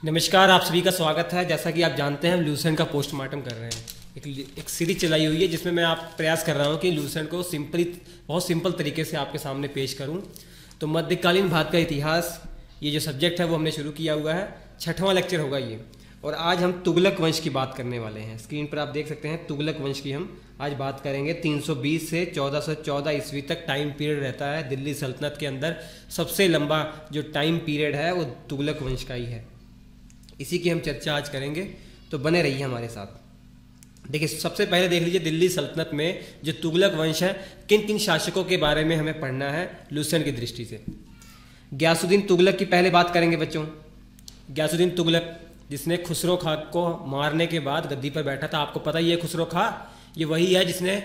नमस्कार, आप सभी का स्वागत है। जैसा कि आप जानते हैं हम लूसेंट का पोस्टमार्टम कर रहे हैं। एक सीरीज चलाई हुई है जिसमें मैं आप प्रयास कर रहा हूं कि लूसेंट को बहुत सिंपल तरीके से आपके सामने पेश करूं। तो मध्यकालीन भारत का इतिहास, ये जो सब्जेक्ट है वो हमने शुरू किया हुआ है। 6वां लेक्चर होगा ये, और आज हम तुगलक वंश की बात करने वाले हैं। स्क्रीन पर आप देख सकते हैं तुगलक वंश की हम आज बात करेंगे। 320 से 1414 ईस्वी तक टाइम पीरियड रहता है दिल्ली सल्तनत के अंदर। सबसे लंबा जो टाइम पीरियड है वो तुगलक वंश का ही है। इसी की हम चर्चा आज करेंगे, तो बने रहिए हमारे साथ। देखिए, सबसे पहले देख लीजिए दिल्ली सल्तनत में जो तुगलक वंश है, किन किन शासकों के बारे में हमें पढ़ना है लूसेंट की दृष्टि से। गयासुद्दीन तुगलक की पहले बात करेंगे बच्चों। गयासुद्दीन तुगलक जिसने खुसरो खां को मारने के बाद गद्दी पर बैठा था। आपको पता ही है खुसरो खां ये वही है जिसने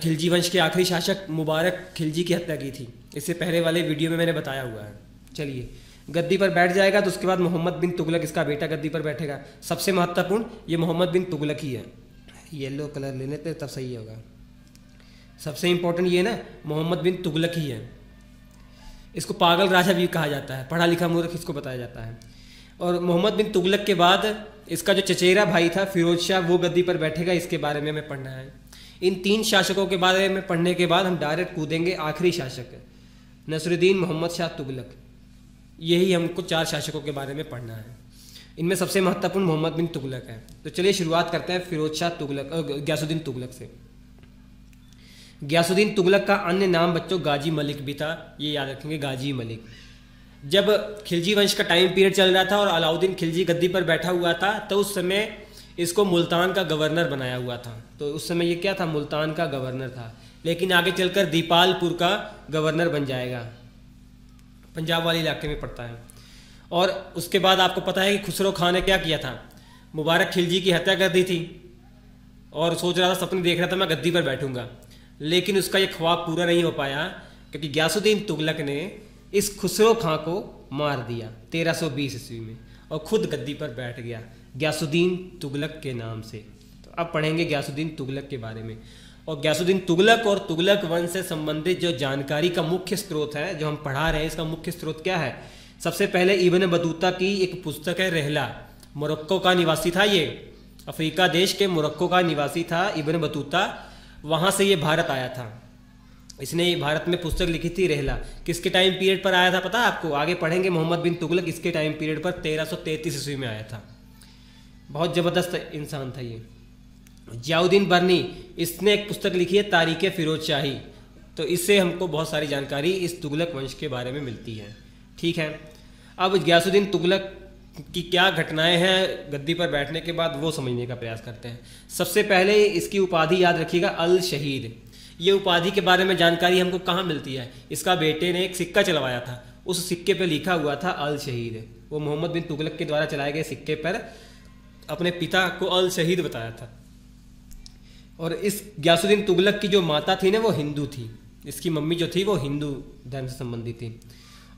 खिलजी वंश के आखिरी शासक मुबारक खिलजी की हत्या की थी। इससे पहले वाले वीडियो में मैंने बताया हुआ है। चलिए, गद्दी पर बैठ जाएगा तो उसके बाद मोहम्मद बिन तुगलक, इसका बेटा, गद्दी पर बैठेगा। सबसे महत्वपूर्ण ये मोहम्मद बिन तुगलक ही है। येलो कलर ले लेते तब सही होगा। सबसे इंपॉर्टेंट ये ना, मोहम्मद बिन तुगलक ही है। इसको पागल राजा भी कहा जाता है, पढ़ा लिखा मूर्ख इसको बताया जाता है। और मोहम्मद बिन तुगलक के बाद इसका जो चचेरा भाई था फिरोज शाह, वो गद्दी पर बैठेगा। इसके बारे में हमें पढ़ना है। इन 3 शासकों के बारे में पढ़ने के बाद हम डायरेक्ट कूदेंगे आखिरी शासक नसरुद्दीन मोहम्मद शाह तुगलक। यही हमको 4 शासकों के बारे में पढ़ना है। इनमें सबसे महत्वपूर्ण मोहम्मद बिन तुगलक है। तो चलिए शुरुआत करते हैं फिरोज शाह तुगलक, गयासुद्दीन तुगलक से। गयासुद्दीन तुगलक का अन्य नाम बच्चों गाजी मलिक भी था, ये याद रखेंगे, गाजी मलिक। जब खिलजी वंश का टाइम पीरियड चल रहा था और अलाउद्दीन खिलजी गद्दी पर बैठा हुआ था, तो उस समय इसको मुल्तान का गवर्नर बनाया हुआ था। तो उस समय ये क्या था, मुल्तान का गवर्नर था। लेकिन आगे चलकर दीपालपुर का गवर्नर बन जाएगा, पंजाब वाले इलाके में पड़ता है। और उसके बाद आपको पता है कि खुसरो खां ने क्या किया था, मुबारक खिलजी की हत्या कर दी थी और सोच रहा था, सपने देख रहा था मैं गद्दी पर बैठूंगा। लेकिन उसका ये ख्वाब पूरा नहीं हो पाया, क्योंकि गयासुद्दीन तुगलक ने इस खुसरो खां को मार दिया 1320 ईस्वी में और खुद गद्दी पर बैठ गया गयासुद्दीन तुगलक के नाम से। तो अब पढ़ेंगे गयासुद्दीन तुगलक के बारे में। और गयासुद्दीन तुगलक और तुगलक वंश से संबंधित जो जानकारी का मुख्य स्रोत है, जो हम पढ़ा रहे हैं, इसका मुख्य स्रोत क्या है। सबसे पहले इब्न बतूता की एक पुस्तक है रहला। मोरक्को का निवासी था ये, अफ्रीका देश के मोरक्को का निवासी था इब्न बतूता। वहाँ से ये भारत आया था। इसने भारत में पुस्तक लिखी थी रहला। किसके टाइम पीरियड पर आया था पता है आपको, आगे पढ़ेंगे। मोहम्मद बिन तुगलक इसके टाइम पीरियड पर 1333 ईस्वी में आया था। बहुत ज़बरदस्त इंसान था ये। जियाउद्दीन बर्नी, इसने एक पुस्तक लिखी है तारीख़ फिरोज शाही। तो इससे हमको बहुत सारी जानकारी इस तुगलक वंश के बारे में मिलती है। ठीक है, अब गयासुद्दीन तुगलक की क्या घटनाएं हैं गद्दी पर बैठने के बाद, वो समझने का प्रयास करते हैं। सबसे पहले इसकी उपाधि याद रखिएगा, अल शहीद। ये उपाधि के बारे में जानकारी हमको कहाँ मिलती है, इसका बेटे ने एक सिक्का चलवाया था, उस सिक्के पर लिखा हुआ था अल शहीद। वो मोहम्मद बिन तुगलक के द्वारा चलाए गए सिक्के पर अपने पिता को अल शहीद बताया था। और इस गयासुद्दीन तुगलक की जो माता थी ना, वो हिंदू थी। इसकी मम्मी जो थी वो हिंदू धर्म से संबंधित थी।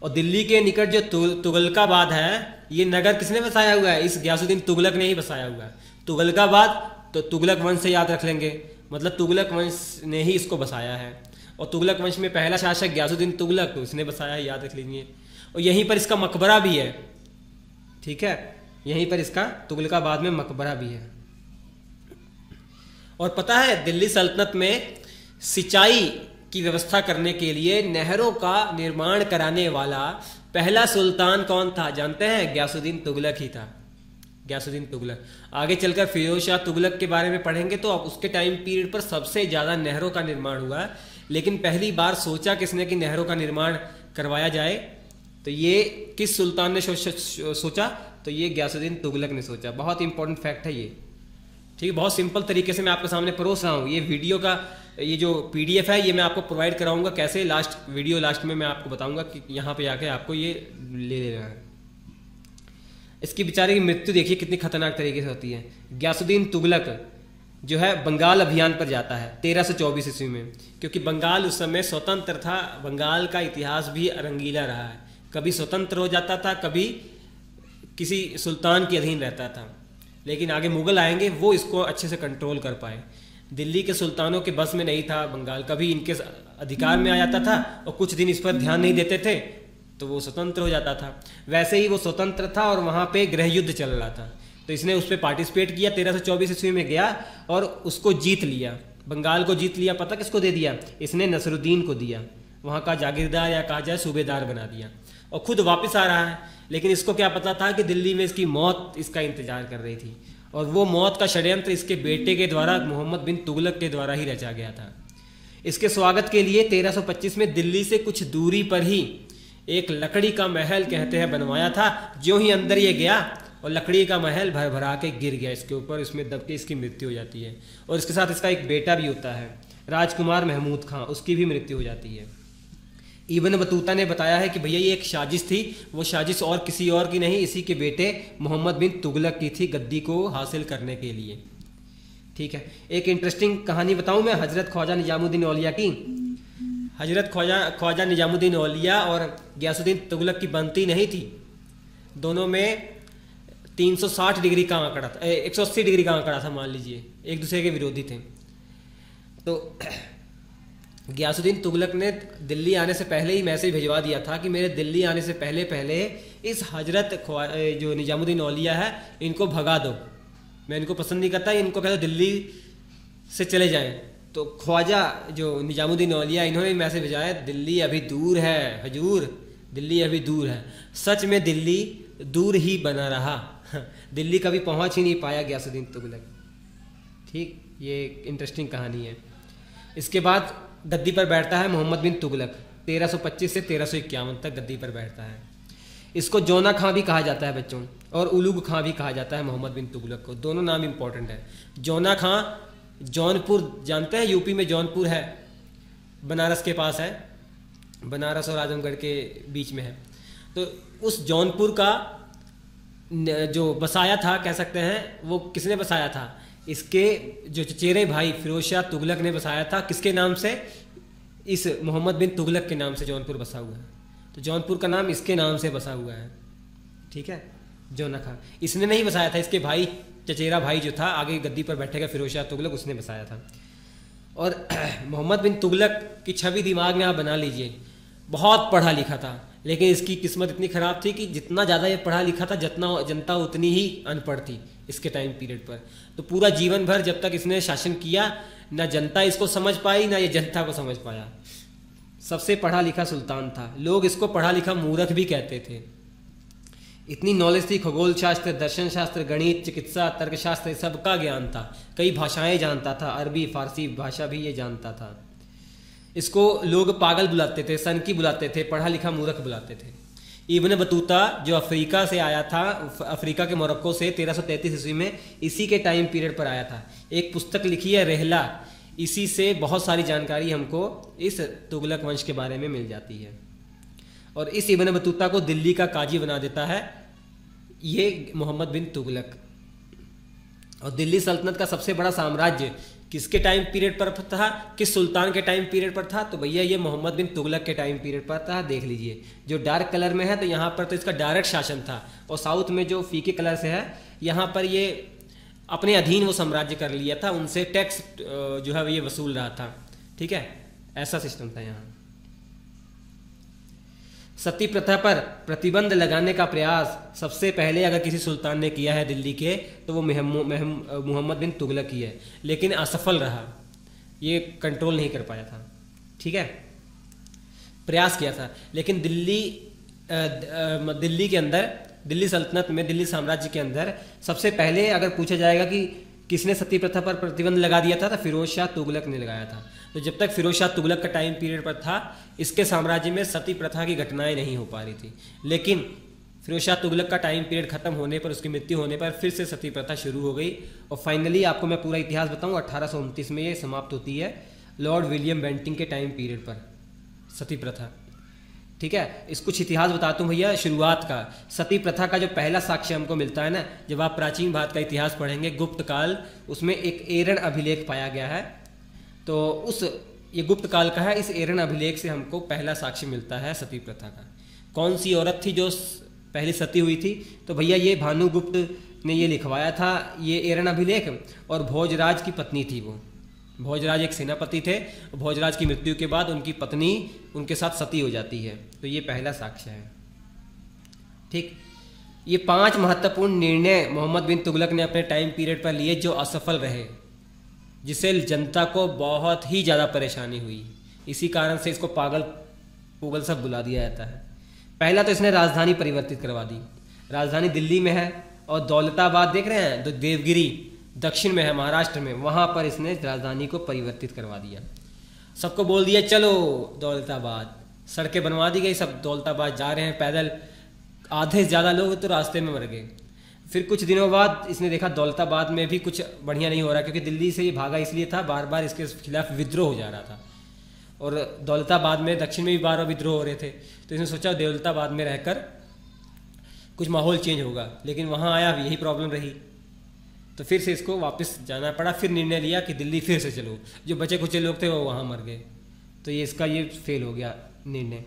और दिल्ली के निकट जो तुगलकाबाद है, ये नगर किसने बसाया हुआ है, इस गयासुद्दीन तुगलक ने ही बसाया हुआ है। तुगलकाबाद तो तुगलक वंश से याद रख लेंगे, मतलब तुगलक वंश ने ही इसको बसाया है। और तुगलक वंश में पहला शासक गयासुद्दीन तुगलक, तो इसने बसाया है, याद रख लीजिए। और यहीं पर इसका मकबरा भी है। ठीक है, यहीं पर इसका तुगलकाबाद में मकबरा भी है। और पता है दिल्ली सल्तनत में सिंचाई की व्यवस्था करने के लिए नहरों का निर्माण कराने वाला पहला सुल्तान कौन था जानते हैं, गयासुद्दीन तुगलक ही था। गयासुद्दीन तुगलक। आगे चलकर फिरोज शाह तुगलक के बारे में पढ़ेंगे, तो अब उसके टाइम पीरियड पर सबसे ज़्यादा नहरों का निर्माण हुआ। लेकिन पहली बार सोचा किसने कि नहरों का निर्माण करवाया जाए, तो ये किस सुल्तान ने सोचा, तो ये गयासुद्दीन तुगलक ने सोचा। बहुत इंपॉर्टेंट फैक्ट है ये। ठीक है, बहुत सिंपल तरीके से मैं आपके सामने परोस रहा हूँ। ये वीडियो का ये जो PDF है, ये मैं आपको प्रोवाइड कराऊंगा कैसे, वीडियो लास्ट में मैं आपको बताऊंगा कि यहाँ पे आके आपको ये ले लेना है। इसकी बेचारे की मृत्यु देखिए कितनी खतरनाक तरीके से होती है। गयासुद्दीन तुगलक जो है बंगाल अभियान पर जाता है 1324 ईस्वी में, क्योंकि बंगाल उस समय स्वतंत्र था। बंगाल का इतिहास भी रंगीला रहा है, कभी स्वतंत्र हो जाता था, कभी किसी सुल्तान के अधीन रहता था। लेकिन आगे मुगल आएंगे, वो इसको अच्छे से कंट्रोल कर पाए। दिल्ली के सुल्तानों के बस में नहीं था बंगाल, कभी इनके अधिकार में आ जाता था और कुछ दिन इस पर ध्यान नहीं देते थे तो वो स्वतंत्र हो जाता था। वैसे ही वो स्वतंत्र था और वहाँ पे गृह युद्ध चल रहा था, तो इसने उस पर पार्टिसिपेट किया। 1324 ईस्वी में गया और उसको जीत लिया, बंगाल को जीत लिया। पता किसको दे दिया इसने? नसरुद्दीन को दिया, वहाँ का जागीरदार या कहा जाए सूबेदार बना दिया, और खुद वापस आ रहा है। लेकिन इसको क्या पता था कि दिल्ली में इसकी मौत इसका इंतजार कर रही थी, और वो मौत का षड्यंत्र इसके बेटे के द्वारा, मोहम्मद बिन तुगलक के द्वारा ही रचा गया था। इसके स्वागत के लिए 1325 में दिल्ली से कुछ दूरी पर ही एक लकड़ी का महल कहते हैं बनवाया था। जो ही अंदर ये गया और लकड़ी का महल भर भरा के गिर गया इसके ऊपर, इसमें दब के इसकी मृत्यु हो जाती है। और इसके साथ इसका एक बेटा भी होता है, राजकुमार महमूद खां, उसकी भी मृत्यु हो जाती है। इब्न बतूता ने बताया है कि भैया ये एक साजिश थी, वो साजिश और किसी और की नहीं, इसी के बेटे मोहम्मद बिन तुगलक की थी गद्दी को हासिल करने के लिए। ठीक है, एक इंटरेस्टिंग कहानी बताऊं मैं हजरत ख्वाजा निजामुद्दीन औलिया की। हजरत ख्वाजा निजामुद्दीन औलिया और गयासुद्दीन तुगलक की बनती नहीं थी, दोनों में 360 डिग्री का आंकड़ा था, 180 डिग्री का आंकड़ा था, मान लीजिए एक दूसरे के विरोधी थे। तो गयासुद्दीन तुगलक ने दिल्ली आने से पहले ही मैसेज भिजवा दिया था कि मेरे दिल्ली आने से पहले पहले इस हजरत जो निजामुद्दीन औलिया है इनको भगा दो, मैं इनको पसंद नहीं करता, इनको कह दो दिल्ली से चले जाएं। तो ख्वाजा जो निजामुद्दीन औलिया इन्होंने मैसेज भिजवाया, दिल्ली अभी दूर है हजूर, दिल्ली अभी दूर है। सच में दिल्ली दूर ही बना रहा, दिल्ली कभी पहुंच ही नहीं पाया गयासुद्दीन तुगलक। ठीक, ये इंटरेस्टिंग कहानी है। इसके बाद गद्दी पर बैठता है मोहम्मद बिन तुगलक, 1325 से 1351 तक गद्दी पर बैठता है। इसको जोना खां भी कहा जाता है बच्चों, और उलूग खां भी कहा जाता है मोहम्मद बिन तुगलक को, दोनों नाम इंपॉर्टेंट है। जोना खां जौनपुर जानते हैं, यूपी में जौनपुर है, बनारस के पास है, बनारस और आजमगढ़ के बीच में है। तो उस जौनपुर का जो बसाया था कह सकते हैं, वो किसने बसाया था? इसके जो चचेरे भाई फिरोज शाह तुगलक ने बसाया था। किसके नाम से? इस मोहम्मद बिन तुगलक के नाम से जौनपुर बसा हुआ है, तो जौनपुर का नाम इसके नाम से बसा हुआ है। ठीक है, जोना खां इसने नहीं बसाया था, इसके भाई चचेरा भाई जो था आगे गद्दी पर बैठेगा फिरोज शाह तुगलक, उसने बसाया था। और मोहम्मद बिन तुगलक की छवि दिमाग में आप बना लीजिए, बहुत पढ़ा लिखा था, लेकिन इसकी किस्मत इतनी ख़राब थी कि जितना ज़्यादा ये पढ़ा लिखा था जितना जनता उतनी ही अनपढ़ थी इसके टाइम पीरियड पर। तो पूरा जीवन भर जब तक इसने शासन किया, ना जनता इसको समझ पाई ना ये जनता को समझ पाया। सबसे पढ़ा लिखा सुल्तान था, लोग इसको पढ़ा लिखा मूर्ख भी कहते थे। इतनी नॉलेज थी, खगोल शास्त्र, दर्शन शास्त्र, गणित, चिकित्सा, तर्कशास्त्र, सबका ज्ञान था, कई भाषाएं जानता था, अरबी फारसी भाषा भी ये जानता था। इसको लोग पागल बुलाते थे, सनकी बुलाते थे, पढ़ा लिखा मूर्ख बुलाते थे। इब्न बतूता जो अफ्रीका से आया था, अफ्रीका के मोरक्को से 1333 ईस्वी में, इसी के टाइम पीरियड पर आया था। एक पुस्तक लिखी है रहला, इसी से बहुत सारी जानकारी हमको इस तुगलक वंश के बारे में मिल जाती है। और इस इब्न बतूता को दिल्ली का काजी बना देता है ये मोहम्मद बिन तुगलक। और दिल्ली सल्तनत का सबसे बड़ा साम्राज्य किसके टाइम पीरियड पर था, किस सुल्तान के टाइम पीरियड पर था? तो भैया ये मोहम्मद बिन तुगलक के टाइम पीरियड पर था। देख लीजिए, जो डार्क कलर में है तो यहाँ पर तो इसका डायरेक्ट शासन था, और साउथ में जो फीके कलर से है यहाँ पर ये अपने अधीन वो साम्राज्य कर लिया था, उनसे टैक्स जो है ये वसूल रहा था। ठीक है, ऐसा सिस्टम था यहाँ। सती प्रथा पर प्रतिबंध लगाने का प्रयास सबसे पहले अगर किसी सुल्तान ने किया है दिल्ली के, तो वो मोहम्मद बिन तुगलक ही है, लेकिन असफल रहा, ये कंट्रोल नहीं कर पाया था। ठीक है, प्रयास किया था, लेकिन दिल्ली के अंदर, दिल्ली सल्तनत में, दिल्ली साम्राज्य के अंदर सबसे पहले अगर पूछा जाएगा कि किसने सती प्रथा पर प्रतिबंध लगा दिया था, तो फिरोज शाह तुगलक ने लगाया था। तो जब तक फिरोज शाह तुगलक का टाइम पीरियड पर था, इसके साम्राज्य में सती प्रथा की घटनाएं नहीं हो पा रही थी। लेकिन फिरोज शाह तुगलक का टाइम पीरियड खत्म होने पर, उसकी मृत्यु होने पर फिर से सती प्रथा शुरू हो गई। और फाइनली आपको मैं पूरा इतिहास बताऊं, 1829 में ये समाप्त होती है, लॉर्ड विलियम बेंटिंग के टाइम पीरियड पर सती प्रथा। ठीक है, इस कुछ इतिहास बताता हूँ भैया। शुरुआत का सती प्रथा का जो पहला साक्ष्य हमको मिलता है ना, जब आप प्राचीन भारत का इतिहास पढ़ेंगे, गुप्त काल, उसमें एक एरन अभिलेख पाया गया है। तो ये गुप्त काल का है, इस एरन अभिलेख से हमको पहला साक्ष्य मिलता है सती प्रथा का। कौन सी औरत थी जो पहली सती हुई थी? तो भैया ये भानुगुप्त ने ये लिखवाया था, ये एरन अभिलेख, और भोजराज की पत्नी थी वो। भोजराज एक सेनापति थे। भोजराज की मृत्यु के बाद उनकी पत्नी उनके साथ सती हो जाती है। तो ये पहला साक्ष्य है। ठीक, ये 5 महत्वपूर्ण निर्णय मोहम्मद बिन तुगलक ने अपने टाइम पीरियड पर लिए जो असफल रहे, जिससे जनता को बहुत ही ज़्यादा परेशानी हुई। इसी कारण से इसको पागल पुगल सब बुला दिया जाता है। पहला तो इसने राजधानी परिवर्तित करवा दी। राजधानी दिल्ली में है और दौलताबाद देख रहे हैं, तो देवगिरी दक्षिण में है, महाराष्ट्र में, वहाँ पर इसने राजधानी को परिवर्तित करवा दिया। सबको बोल दिया चलो दौलताबाद, सड़कें बनवा दी गई, सब दौलताबाद जा रहे हैं पैदल। आधे से ज़्यादा लोग तो रास्ते में मर गए। फिर कुछ दिनों बाद इसने देखा दौलताबाद में भी कुछ बढ़िया नहीं हो रहा, क्योंकि दिल्ली से ये भागा इसलिए था, बार बार इसके खिलाफ विद्रोह हो जा रहा था और दौलताबाद में दक्षिण में भी बार बार विद्रोह हो रहे थे। तो इसने सोचा दौलताबाद में रहकर कुछ माहौल चेंज होगा, लेकिन वहाँ आया यही प्रॉब्लम रही। तो फिर से इसको वापस जाना पड़ा। फिर निर्णय लिया कि दिल्ली फिर से चलो। जो बचे कुचे लोग थे वो वहाँ मर गए। तो ये इसका ये फेल हो गया निर्णय।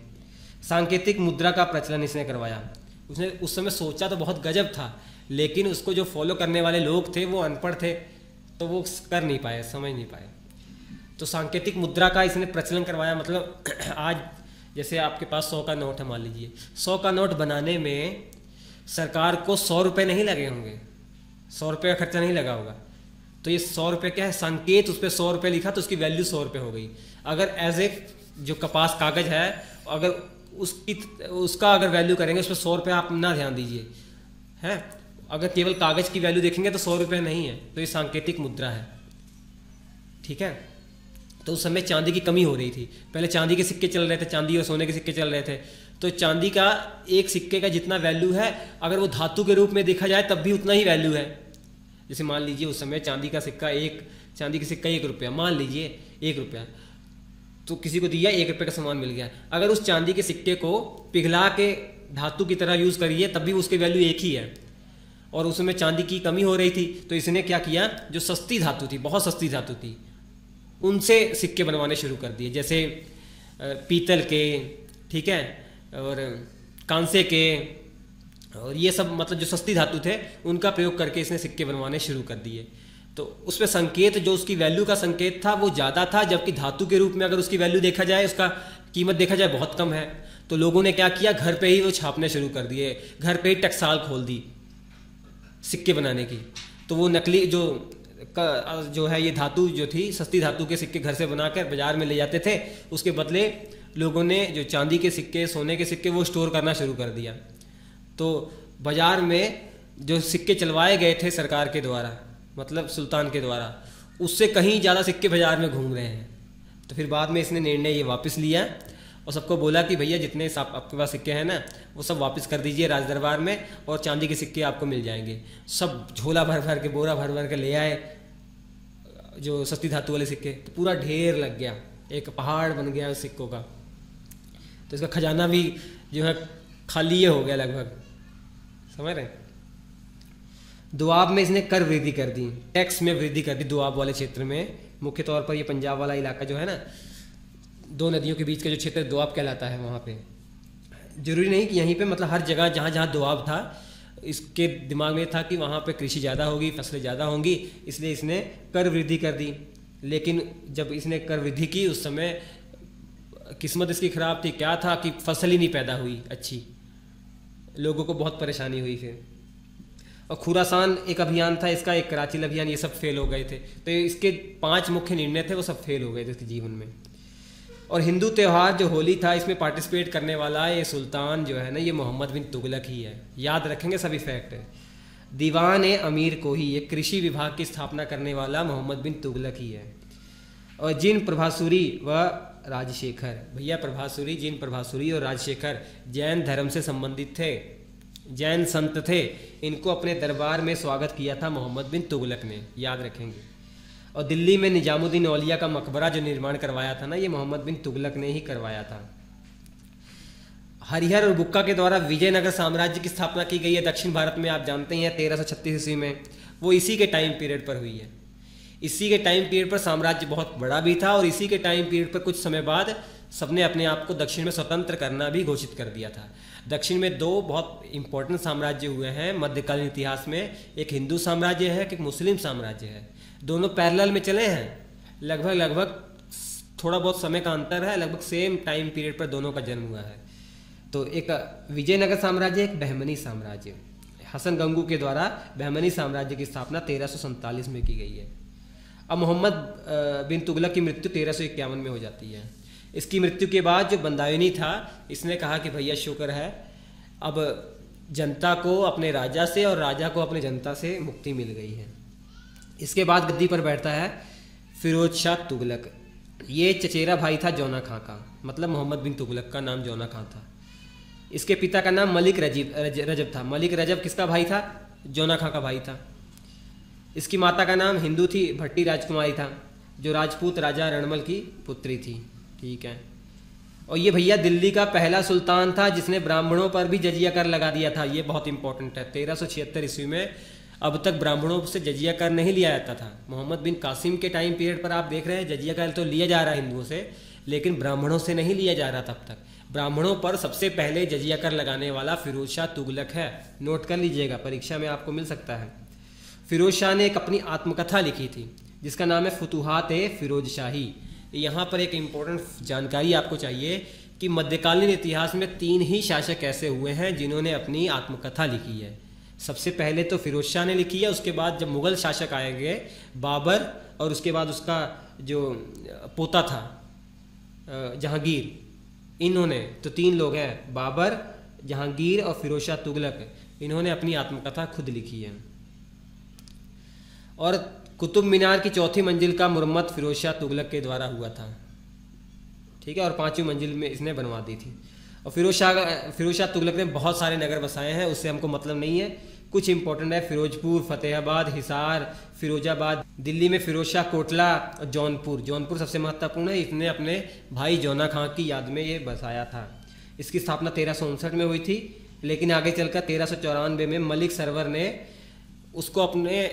सांकेतिक मुद्रा का प्रचलन इसने करवाया। उसने उस समय सोचा तो बहुत गजब था, लेकिन उसको जो फॉलो करने वाले लोग थे वो अनपढ़ थे, तो वो कर नहीं पाए, समझ नहीं पाए। तो सांकेतिक मुद्रा का इसने प्रचलन करवाया। मतलब आज जैसे आपके पास 100 का नोट है, मान लीजिए 100 का नोट बनाने में सरकार को 100 रुपये नहीं लगे होंगे, 100 रुपये का खर्चा नहीं लगा होगा। तो ये 100 रुपये क्या है, संकेत, उस पर 100 रुपये लिखा तो उसकी वैल्यू 100 रुपये हो गई। अगर एज ए जो कपास कागज है, अगर उसका अगर वैल्यू करेंगे उस पर 100 रुपये आप ना ध्यान दीजिए, है। अगर केवल कागज की वैल्यू देखेंगे तो 100 रुपये नहीं है। तो ये सांकेतिक मुद्रा है, ठीक है। तो उस समय चांदी की कमी हो रही थी। पहले चांदी के सिक्के चल रहे थे, चांदी और सोने के सिक्के चल रहे थे। तो चांदी का एक सिक्के का जितना वैल्यू है, अगर वो धातु के रूप में देखा जाए तब भी उतना ही वैल्यू है। जैसे मान लीजिए उस समय चांदी का सिक्का 1 रुपया, मान लीजिए 1 रुपया, तो किसी को दिया 1 रुपये का सामान मिल गया। अगर उस चांदी के सिक्के को पिघला के धातु की तरह यूज़ करिए तब भी उसकी वैल्यू एक ही है। और उसमें चांदी की कमी हो रही थी, तो इसने क्या किया, जो सस्ती धातु थी, बहुत सस्ती धातु थी, उनसे सिक्के बनवाने शुरू कर दिए। जैसे पीतल के, ठीक है, और कांसे के, और ये सब, मतलब जो सस्ती धातु थे उनका प्रयोग करके इसने सिक्के बनवाने शुरू कर दिए। तो उसमें संकेत, जो उसकी वैल्यू का संकेत था वो ज़्यादा था, जबकि धातु के रूप में अगर उसकी वैल्यू देखा जाए, उसका कीमत देखा जाए, बहुत कम है। तो लोगों ने क्या किया, घर पे ही वो छापने शुरू कर दिए, घर पे ही टकसाल खोल दी सिक्के बनाने की। तो वो नकली जो है ये धातु जो थी, सस्ती धातु के सिक्के घर से बनाकर बाजार में ले जाते थे। उसके बदले लोगों ने जो चांदी के सिक्के, सोने के सिक्के, वो स्टोर करना शुरू कर दिया। तो बाजार में जो सिक्के चलवाए गए थे सरकार के द्वारा, मतलब सुल्तान के द्वारा, उससे कहीं ज़्यादा सिक्के बाजार में घूम रहे हैं। तो फिर बाद में इसने निर्णय ये वापस लिया और सबको बोला कि भैया जितने आपके पास सिक्के हैं ना, वो सब वापस कर दीजिए राज दरबार में, और चांदी के सिक्के आपको मिल जाएंगे। सब झोला भर भर के, बोरा भर भर के ले आए जो सस्ती धातु वाले सिक्के। तो पूरा ढेर लग गया, एक पहाड़ बन गया उस सिक्कों का। तो इसका खजाना भी जो है खाली हो गया लगभग, समझ रहे हैं। दुआब में इसने कर वृद्धि कर दी, टैक्स में वृद्धि कर दी दुआब वाले क्षेत्र में। मुख्य तौर पर ये पंजाब वाला इलाका जो है ना, 2 नदियों के बीच का जो क्षेत्र दुआब कहलाता है, वहाँ पे जरूरी नहीं कि यहीं पे, मतलब हर जगह जहाँ जहाँ दुआब था, इसके दिमाग में था कि वहाँ पे कृषि ज़्यादा होगी, फसलें ज़्यादा होंगी, इसलिए इसने कर वृद्धि कर दी। लेकिन जब इसने कर वृद्धि की उस समय किस्मत इसकी ख़राब थी। क्या था कि फसल ही नहीं पैदा हुई अच्छी, लोगों को बहुत परेशानी हुई फिर। और खुरासान एक अभियान था इसका, एक कराची अभियान, ये सब फेल हो गए थे। तो इसके 5 मुख्य निर्णय थे, वो सब फेल हो गए थे इसके जीवन में। और हिंदू त्यौहार जो होली था, इसमें पार्टिसिपेट करने वाला ये सुल्तान जो है ना, ये मोहम्मद बिन तुगलक ही है। याद रखेंगे सभी फैक्ट है। दीवान अमीर को ही, ये कृषि विभाग की स्थापना करने वाला मोहम्मद बिन तुगलक ही है। और जिन प्रभासुरी व राजशेखर, भैया प्रभासुरी, जिन प्रभासुरी और राजशेखर जैन धर्म से संबंधित थे, जैन संत थे, इनको अपने दरबार में स्वागत किया था मोहम्मद बिन तुगलक ने, याद रखेंगे। और दिल्ली में निजामुद्दीन औलिया का मकबरा जो निर्माण करवाया था ना, ये मोहम्मद बिन तुगलक ने ही करवाया था। हरिहर और बुक्का के द्वारा विजयनगर साम्राज्य की स्थापना की गई है दक्षिण भारत में, आप जानते हैं 1336 ईस्वी में। वो इसी के टाइम पीरियड पर हुई है। इसी के टाइम पीरियड पर साम्राज्य बहुत बड़ा भी था, और इसी के टाइम पीरियड पर कुछ समय बाद सबने अपने आप को दक्षिण में स्वतंत्र करना भी घोषित कर दिया था। दक्षिण में 2 बहुत इंपॉर्टेंट साम्राज्य हुए हैं मध्यकालीन इतिहास में, एक हिंदू साम्राज्य है, एक मुस्लिम साम्राज्य है। दोनों पैरेलल में चले हैं, लगभग थोड़ा बहुत समय का अंतर है, लगभग सेम टाइम पीरियड पर दोनों का जन्म हुआ है। तो एक विजयनगर साम्राज्य, एक बहमनी साम्राज्य। हसन गंगू के द्वारा बहमनी साम्राज्य की स्थापना 1347 में की गई है। अब मोहम्मद बिन तुगलक की मृत्यु 1351 में हो जाती है। इसकी मृत्यु के बाद जो बंदायूनी था, इसने कहा कि भैया शुक्र है, अब जनता को अपने राजा से और राजा को अपने जनता से मुक्ति मिल गई है। इसके बाद गद्दी पर बैठता है फिरोज शाह तुगलक। ये चचेरा भाई था जौना खां का, मतलब मोहम्मद बिन तुगलक का नाम जौना खां था। इसके पिता का नाम मलिक रजब था। मलिक रजब किसका भाई था? जौना खां का भाई था। इसकी माता का नाम हिंदू थी, भट्टी राजकुमारी था, जो राजपूत राजा रणमल की पुत्री थी। ठीक है। और ये भैया दिल्ली का पहला सुल्तान था जिसने ब्राह्मणों पर भी जजिया कर लगा दिया था। ये बहुत इंपॉर्टेंट है। 1376 ईस्वी में अब तक ब्राह्मणों से जजिया कर नहीं लिया जाता था। मोहम्मद बिन कासिम के टाइम पीरियड पर आप देख रहे हैं जजिया कर तो लिया जा रहा है हिंदुओं से, लेकिन ब्राह्मणों से नहीं लिया जा रहा तब तक। ब्राह्मणों पर सबसे पहले जजिया कर लगाने वाला फिरोज शाह तुगलक है। नोट कर लीजिएगा, परीक्षा में आपको मिल सकता है। फिरोज शाह ने एक अपनी आत्मकथा लिखी थी जिसका नाम है फुतुहात-ए फिरोज शाही। यहाँ पर एक इम्पोर्टेंट जानकारी आपको चाहिए कि मध्यकालीन इतिहास में 3 ही शासक ऐसे हुए हैं जिन्होंने अपनी आत्मकथा लिखी है। सबसे पहले तो फिरोज शाह ने लिखी है, उसके बाद जब मुग़ल शासक आएंगे बाबर, और उसके बाद उसका जो पोता था जहांगीर, इन्होंने तो 3 लोग हैं, बाबर, जहांगीर और फिरोज शाह तुगलक। इन्होंने अपनी आत्मकथा खुद लिखी है। और कुतुब मीनार की 4थी मंजिल का मुरम्मत फिरोज शाह तुगलक के द्वारा हुआ था। ठीक है। और 5वीं मंजिल में इसने बनवा दी थी। और फिरोज शाह तुगलक ने बहुत सारे नगर बसाए हैं, उससे हमको मतलब नहीं है। कुछ इंपॉर्टेंट है, फिरोजपुर, फतेहाबाद, हिसार, फिरोजाबाद। दिल्ली में फिरोज शाह कोटला और जौनपुर सबसे महत्वपूर्ण है। इसने अपने भाई जौना खां की याद में ये बसाया था। इसकी स्थापना 1359 में हुई थी, लेकिन आगे चलकर 1394 में मलिक सरवर ने उसको अपने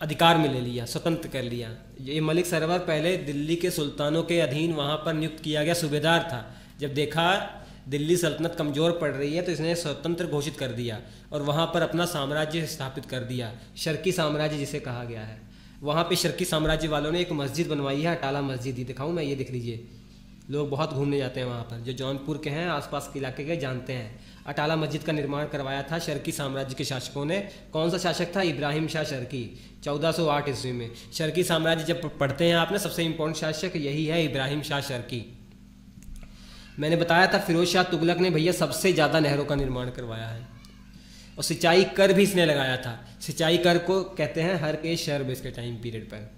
अधिकार में ले लिया, स्वतंत्र कर लिया। ये मलिक सरवर पहले दिल्ली के सुल्तानों के अधीन वहाँ पर नियुक्त किया गया सूबेदार था। जब देखा दिल्ली सल्तनत कमज़ोर पड़ रही है तो इसने स्वतंत्र घोषित कर दिया और वहाँ पर अपना साम्राज्य स्थापित कर दिया, शर्की साम्राज्य जिसे कहा गया है। वहाँ पे शर्की साम्राज्य वालों ने एक मस्जिद बनवाई है, अटाला मस्जिद। ही दिखाऊँ मैं, ये देख लीजिए, लोग बहुत घूमने जाते हैं वहाँ पर, जो जौनपुर के हैं आसपास के इलाके के जानते हैं। अटाला मस्जिद का निर्माण करवाया था शर्की साम्राज्य के शासकों ने। कौन सा शासक था? इब्राहिम शाह शर्की, 1408 ईस्वी में। शर्की साम्राज्य जब पढ़ते हैं आपने, सबसे इंपॉर्टेंट शासक यही है, इब्राहिम शाह शर्की। मैंने बताया था फिरोज शाह तुगलक ने भैया सबसे ज़्यादा नहरों का निर्माण करवाया है, और सिंचाई कर भी इसने लगाया था। सिंचाई कर को कहते हैं हर के शर्ब इसके टाइम पीरियड पर।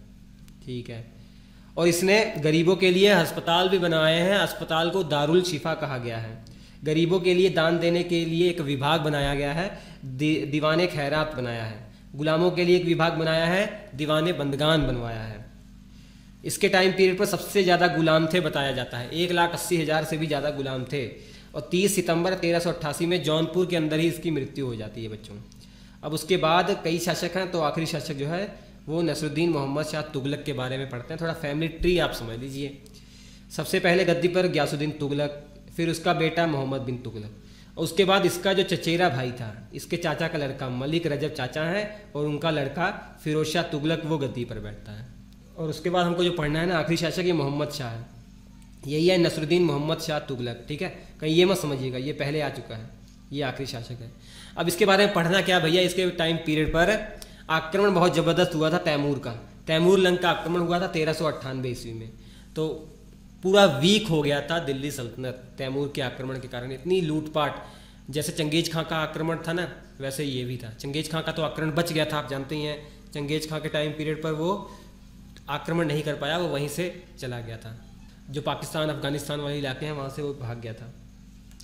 ठीक है। और इसने गरीबों के लिए अस्पताल भी बनाए हैं। अस्पताल को दारुल शिफा कहा गया है। गरीबों के लिए दान देने के लिए एक विभाग बनाया गया है, दीवाने खैरात बनाया है। गुलामों के लिए एक विभाग बनाया है, दीवाने बंदगान बनवाया है। इसके टाइम पीरियड पर सबसे ज़्यादा गुलाम थे बताया जाता है, 1,80,000 से भी ज़्यादा गुलाम थे। और 30 सितंबर 1388 में जौनपुर के अंदर ही इसकी मृत्यु हो जाती है बच्चों। अब उसके बाद कई शासक हैं, तो आखिरी शासक जो है वो नसरुद्दीन मोहम्मद शाह तुगलक के बारे में पढ़ते हैं। थोड़ा फैमिली ट्री आप समझ लीजिए। सबसे पहले गद्दी पर गयासुद्दीन तुगलक, फिर उसका बेटा मोहम्मद बिन तुगलक, और उसके बाद इसका जो चचेरा भाई था, इसके चाचा का लड़का मलिक रजब चाचा है, और उनका लड़का फिरोज शाह तुगलक वो गद्दी पर बैठता है। और उसके बाद हमको जो पढ़ना है ना, आखिरी शासक ये मोहम्मद शाह है, यही है नसरुद्दीन मोहम्मद शाह तुगलक। ठीक है, कहीं ये मत समझिएगा ये पहले आ चुका है, ये आखिरी शासक है। अब इसके बारे में पढ़ना क्या भैया, इसके टाइम पीरियड पर आक्रमण बहुत ज़बरदस्त हुआ था तैमूर का। तैमूर लंग का आक्रमण हुआ था 1398 ईस्वी में। तो पूरा वीक हो गया था दिल्ली सल्तनत तैमूर के आक्रमण के कारण। इतनी लूटपाट, जैसे चंगेज खां का आक्रमण था ना, वैसे ये भी था। चंगेज खां का तो आक्रमण बच गया था, आप जानते ही हैं। चंगेज खां के टाइम पीरियड पर वो आक्रमण नहीं कर पाया, वो वहीं से चला गया था। जो पाकिस्तान अफगानिस्तान वाले इलाके हैं वहाँ से वो भाग गया था।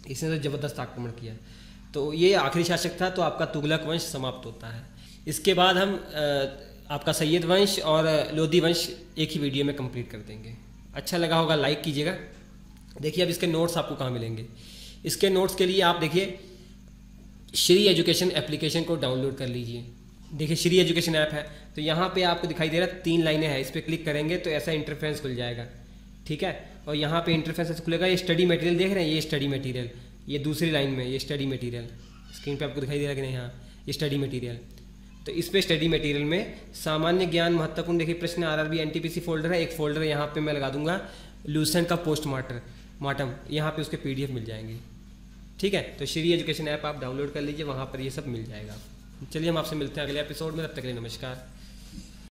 इसने तो ज़बरदस्त आक्रमण किया। तो ये आखिरी शासक था, तो आपका तुगलक वंश समाप्त होता है। इसके बाद हम आपका सैयद वंश और लोधी वंश एक ही वीडियो में कंप्लीट कर देंगे। अच्छा लगा होगा लाइक कीजिएगा। देखिए अब इसके नोट्स आपको कहाँ मिलेंगे। इसके नोट्स के लिए आप देखिए श्री एजुकेशन एप्लीकेशन को डाउनलोड कर लीजिए। देखिए श्री एजुकेशन ऐप है, तो यहाँ पे आपको दिखाई दे रहा है 3 लाइनें हैं, इस पर क्लिक करेंगे तो ऐसा इंटरफेस खुल जाएगा। ठीक है, और यहाँ पे इंटरफेस ऐसे खुलेगा। ये स्टडी मटेरियल देख रहे हैं, ये स्टडी मटेरियल, ये दूसरी लाइन में ये स्टडी मटेरियल स्क्रीन पे आपको दिखाई दे रहा है कि नहीं? हाँ, ये स्टडी मटेरियल। तो इस पे स्टडी मटेरियल में सामान्य ज्ञान महत्वपूर्ण देखिए प्रश्न आरआरबी एनटीपीसी फोल्डर है, एक फोल्डर यहाँ पे मैं लगा दूंगा लूसेंट का पोस्टमार्टम, यहाँ पे उसके पीडीएफ मिल जाएंगे। ठीक है, तो श्री एजुकेशन ऐप आप डाउनलोड कर लीजिए, वहाँ पर ये सब मिल जाएगा। चलिए हम आपसे मिलते हैं अगले एपिसोड में, तब तक के लिए नमस्कार।